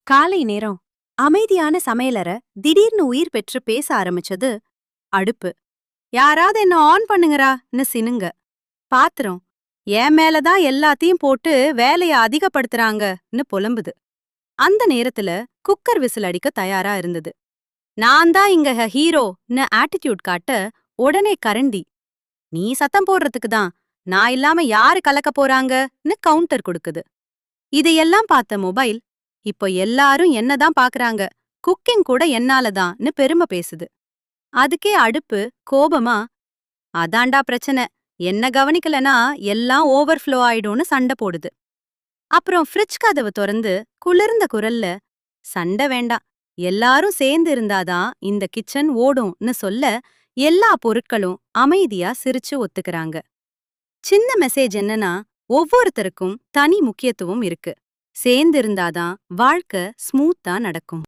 காலை நேரம் அமைதியான சமையலற திடீர்னு உயிர் பெற்று பேச ஆரம்பிச்சது அடுப்பு. யாராவது என்ன ஆன் பண்ணுங்கறான்னு சினுங்க. பாத்திரம் என் மேலதான் எல்லாத்தையும் போட்டு வேலைய அதிகப்படுத்துறாங்கன்னு புலம்புது. அந்த நேரத்துல குக்கர் விசில் அடிக்க தயாரா இருந்தது. நான் தான் இங்க ஹீரோன்னு ஆட்டிடியூட் காட்ட உடனே கரண்டி, நீ சத்தம் போடுறதுக்கு தான், நான் இல்லாம யாரு கலக்க போறாங்கன்னு கவுண்டர் கொடுக்குது. இதையெல்லாம் பார்த்த மொபைல், இப்போ எல்லாரும் என்னதான் பாக்குறாங்க, குக்கிங் கூட என்னாலதான்னு பெருமை பேசுது. அதுக்கே அடுப்பு கோபமா, அதான்டா பிரச்சனை, என்ன கவனிக்கலனா எல்லாம் ஓவர்ஃப்ளோ ஆயிடும்னு சண்டை போடுது. அப்புறம் ஃப்ரிட்ஜ் கதவு திறந்து குளிர்ந்த குரல்ல, சண்டை வேண்டாம், எல்லாரும் சேர்ந்து இருந்தாதான் இந்த கிச்சன் ஓடும்னு சொல்ல எல்லா பொருட்களும் அமைதியா சிரிச்சு ஒத்துக்கறாங்க. சின்ன மெசேஜ் என்னன்னா, ஒவ்வொருத்தருக்கும் தனி முக்கியத்துவம் இருக்கு. சேர்ந்து இருந்தாதான் வாழ்க்கை ஸ்மூத்தா நடக்கும்.